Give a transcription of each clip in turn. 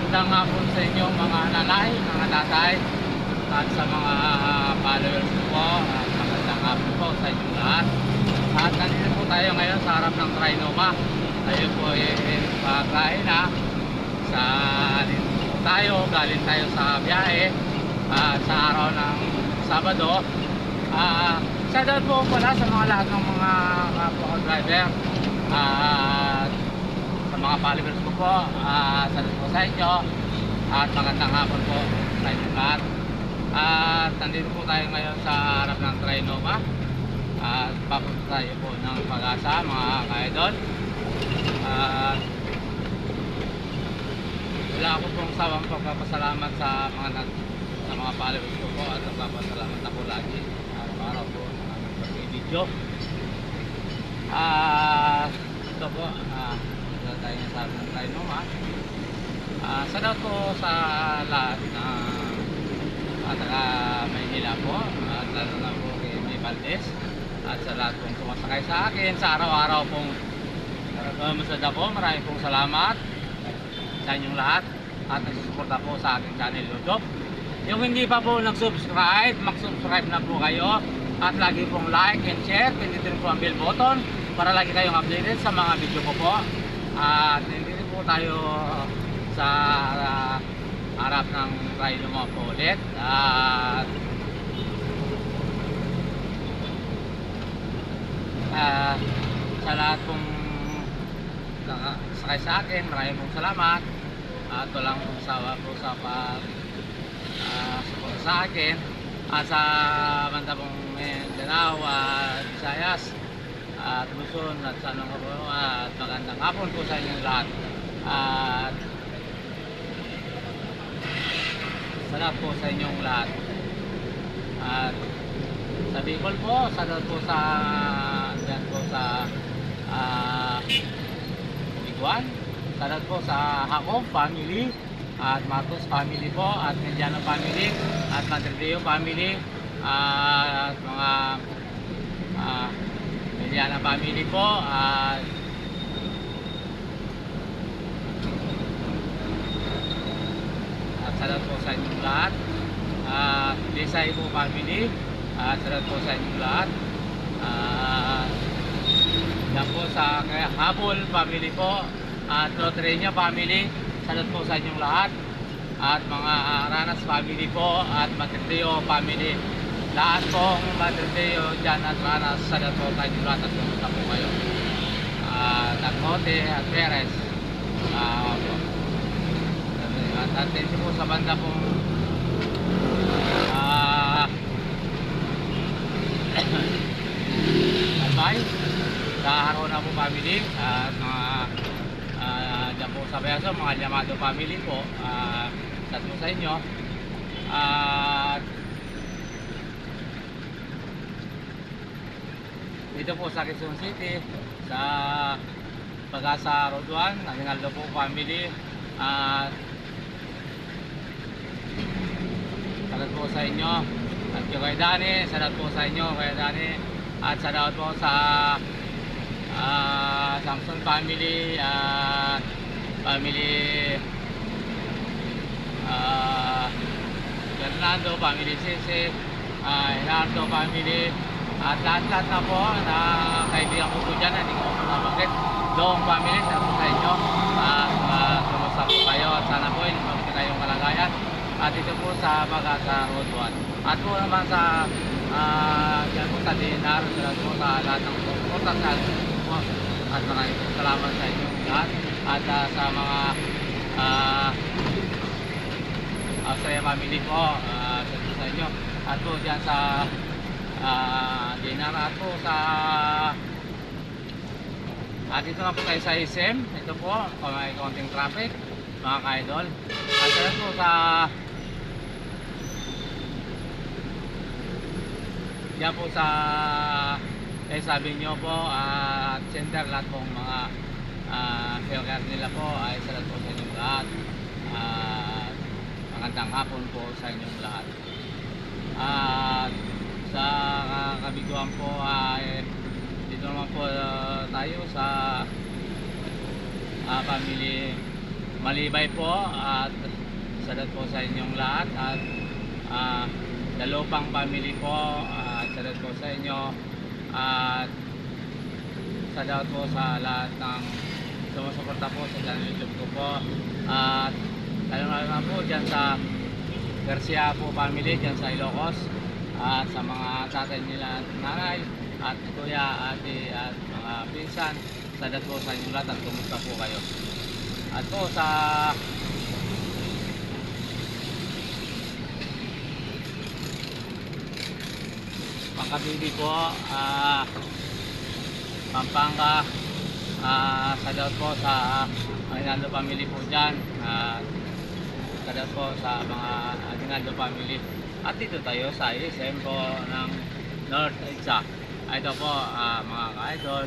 Magandang hapon sa inyo mga nanay, mga tatay, at sa mga followers ko po. At magandang hapon po sa inyo lahat. At nandito po tayo ngayon sa harap ng Trinoma. Tayo po ay pagkain na. Dito po tayo, galing tayo sa biyahe sa araw ng Sabado. Shout out po pala sa mga lahat ng mga kapwa ko driver. At sa mga followers ko po, salut po sa inyo at magandang hapon po sa inyo lahat. At nandito po tayo ngayon sa harap ng Trinoma at papunta tayo po ng Pag-asa mga ka-idol. At wala ako pong sawang pagpapasalamat sa mga followers ko po at nagpapasalamat ako lagi araw-araw po na pag-video. Ito po, tayo sa ng Trinoma. Salamat po sa lahat na taga Maynila po at lalo na po kay May Valdez at sa lahat pong sumasakay sa akin sa araw-araw pong masada po. Maraming pong salamat sa inyong lahat at nagsusuporta po sa aking channel YouTube. Yung hindi pa po nag-subscribe, mag-subscribe na po kayo at lagi pong like and share, pindutin po ang bell button para lagi kayong updated sa mga video ko po. At nandito po tayo sa harap ng Trinoma po ulit. At sa lahat pong sakay sa akin, maraming pong salamat. At walang sawa po sa support sa akin. At sa banda pong Mindanao at Visayas at Luzon at sa anong po at magandang hapon po sa inyong lahat. At salamat po sa inyong lahat. At sa Bicol po, salamat po sa dyan po sa Iguan, salamat po sa Hakov family at Matos family po at Mediano family at Madrideo family at mga Mediana family po at salamat po sa inyong lahat. Desay po family at salamat po sa inyong lahat. Yan po sa Habol family po at Lotrenia family, salamat po sa inyong lahat. At mga Ranas family po at Matriteo family, lahat pong Matriteo dyan at Ranas, salamat po sa inyong lahat at kumusta po kayo. Tacote at Perez, at dito po sa banda pong Albay sa Harona po family at mga dyan po sa Beso, mga Yamado family po, sa po sa inyo. At dito po sa Quezon City sa Pag-asa Road 1, Aguinaldo po family. Salamat po sa inyo at yung kay Dani, salamat po sa inyo kay Dani at salamat po sa Samson family at family Fernando family, Sisi, Gerardo family at lahat-lahat na po na kaibigan ko po dyan, hindi ko po nabanggit. Doong family, salamat po sa inyo at kumusta po kayo at sana po hindi kayong kalagayan. At ito po sa Pag-asa Road 1 at po naman sa dyan po sa DNR, salamat po sa lahat ng suporta sa po at maraming salamat sa inyong lahat at sa mga Australia family po, salamat sa inyo at po dyan sa DNR at po sa dito na po tayo sa SM. Ito po kung may konting traffic mga ka-idol at salamat po sa yan po sa sabi nyo po at center, lahat pong mga failure nila po ay salamat po sa inyong lahat. Magandang hapon po sa inyong lahat. At sa kabiguan po ay dito naman po tayo sa family malibay po at salat po sa inyong lahat at Dalupang family po at salat po sa inyo at salat po sa lahat ng sumusuporta po sa channel YouTube ko po at lalo na po dyan sa Garcia po family dyan sa Ilocos at sa mga tatay nila at nanay at kuya, ate at mga pinsan, salat po sa inyong lahat at kumusta po kayo. At po sa Pangkabili po, Pampanga, salat po sa Aguinaldo family po dyan, salat po sa mga Aguinaldo family. At dito tayo sa ISM po ng North Edsa. Ito po mga ka-idol,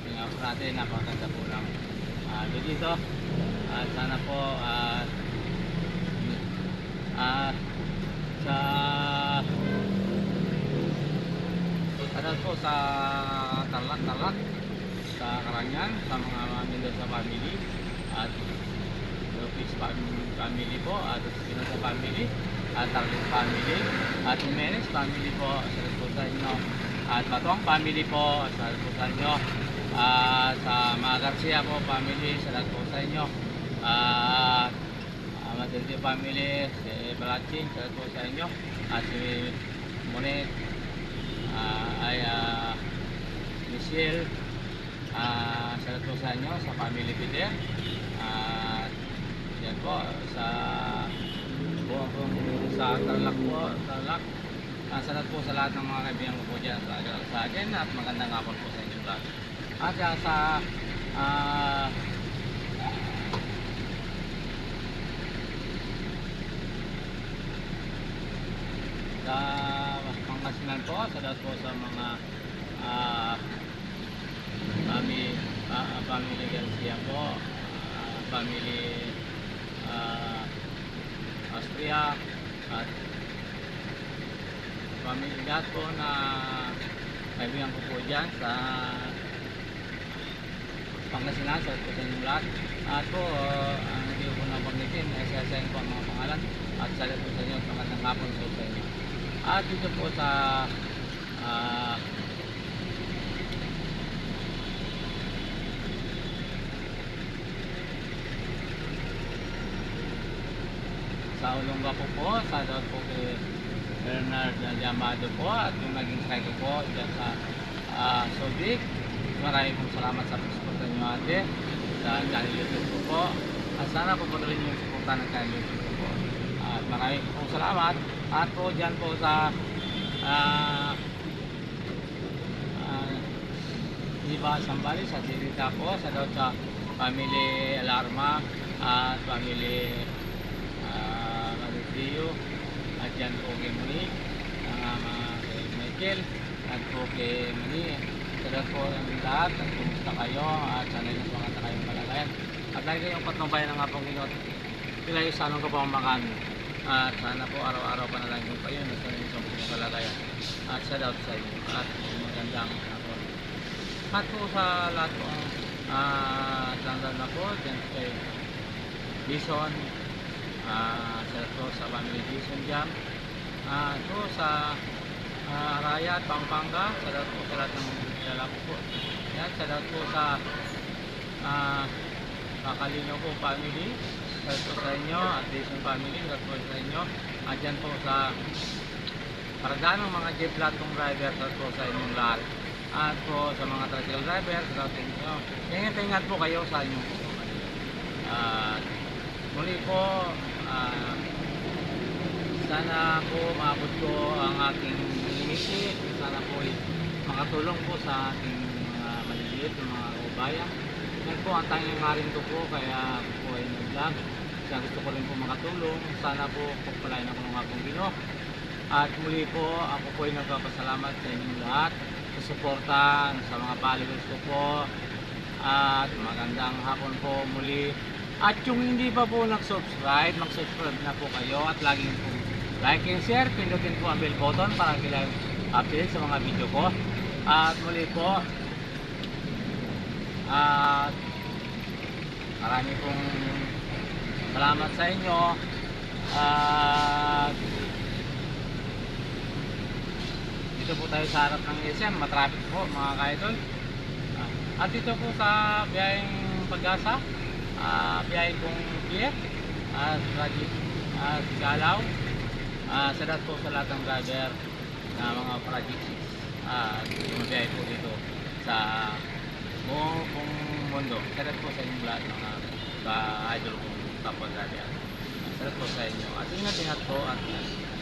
tingnan po natin, napakaganda po ng dito. At sana po sa ano po sa Tarlac sa Karangan, sa mga Mendoza family at Lopez family po at Espinosa family at Tarlac family at Jimenez family po, salat po sa inyo at Batuang family po, salat po sa inyo at sa mga Garcia po family, salat po sa inyo at Matilde family, si Balaching, salat po sa inyo at si Monet Michelle, salat po sa inyo sa family Peter at yan po sa buong sa Tarlac po, salat po sa lahat ng mga kaibigan ko po dyan sa akin at magandang hapon po sa inyong lahat. At sa Pangasinan po, salat po sa mga family Garcia po, family Austria at family lahat po na kaibigan ko po dyan sa Pangasinan, salat po sa inyong lahat. At po, hindi ko na pagnitin, isasayin po ang mga pangalan at salat po sa inyo at magandang hapon po sa inyo. At dito po sa Olonga po, salat po kay Bernard Llamado po at yung naging strike po dyan sa Subic. Maraming pong salamat sa pagsuporta nyo ate sa channel YouTube ko po at sana po patuloy nyo yung suporta ng channel YouTube ko po at maraming pong salamat. At po dyan po sa Diba Sambali sa Sirita po, salat sa family Alarma at family Maritio at dyan po kay Muni, kay Michael at po kay Muni, salat po ang lahat at kumusta kayo at sana yung mga kayong malagayan at lagi kayong patnubayan ng apong Ginoo sila yung sanong kapamakan at sana po araw-araw pa na lang yung kayo na sana yung kalagayan at salat sa inyo at magandang hapon at po sa lahat po tandaan na po dyan kay Bison, salat po sa family Bison dyan po sa Araya at Pampanga, salat po sa lahat ng lalaki po yan, salat po sa Kakalino po family, salat po sa inyo at Bison family, salat po sa inyo at dyan po sa Paraganong mga jeep platong driver, salat po sa inyong lahat at po sa mga tricycle driver, salat po sa inyo. Ingat po kayo sa inyong muli po sana po maabot ko ang aking limiti, sana po makatulong po sa ating mga maliliit na mga kabayan. Yan po ang tanging haring ko po, kaya po ay nag-vlog. Kaya gusto ko rin po makatulong. Sana po pagpalain ako ng akong Ginoo. At muli po, ako po ay nagpapasalamat sa inyong lahat sa suporta sa mga followers ko po. At magandang hapon po muli. At yung hindi pa po nag-subscribe, mag-subscribe na po kayo at laging po like and share, pindutin po ang bell button para kailang update sa mga video ko. At muli po, at marami pong Salamat sa inyo. At dito po tayo sa harap ng SM, matraffic po mga ka-idol. At dito po sa biyaheng Pag-asa, biyaheng kong Kiev, at Rajit, at Galaw. Sa lahat po sa lahat ng driver na mga project bumabiyahe po dito sa buong mundo. Sa lahat po sa inyong lahat ng ka-idol kong kapwa driver. Sa lahat po sa inyo. At ingat-ingat po at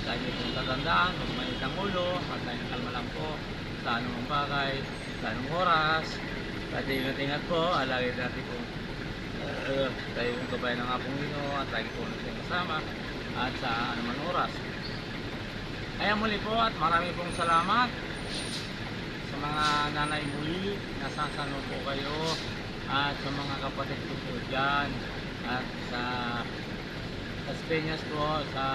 sa inyo pong tatandaan, huwag mainit ang ulo, at kalma lang po sa anumang bagay, sa anong oras. At ingat-ingat po, lagi natin po tayo yung gabay ng Apong Nino at lagi po natin kasama at sa anumang oras. Kaya muli po at marami pong salamat sa mga nanay muli, nasasano po kayo at sa mga kapatid ko po dyan at sa Peñas po, sa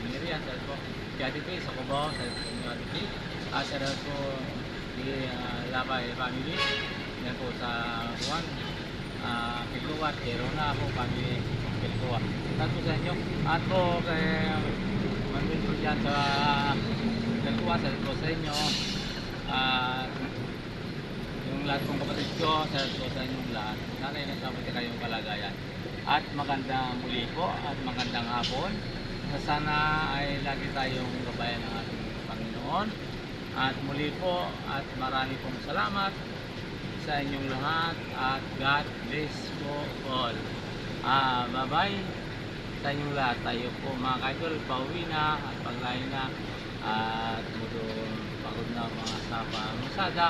Miriam, sa po si Ate P, sa Cubao, sa Ate P, at sa po si Labay family, yan po sa Juan, Pilcoa, Terona po, family Pilcoa. At po sa inyo, at po kay Manuel po dyan sa Pilcoa, sa po sa inyo, yung lahat kong kapatid ko, sa po sa inyong lahat. Sana yung nasabi kayong kalagayan. At magandang muli po at magandang hapon. Sana ay lagi tayong gabayan ng ating Panginoon. At muli po at marami pong salamat sa inyong lahat at God bless po all. Bye-bye sa inyong lahat. Tayo po mga ka-idol, pauwi na at paglain na at pagod na mga sa pamusada.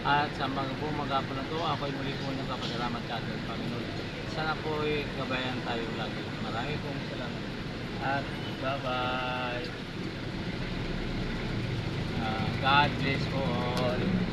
At sa mga bumagapon na ito, ako'y muli po nagpapasalamat sa ating Panginoon. Sana po gabayan tayo lagi. Marami pong salamat. At bye-bye. God bless all.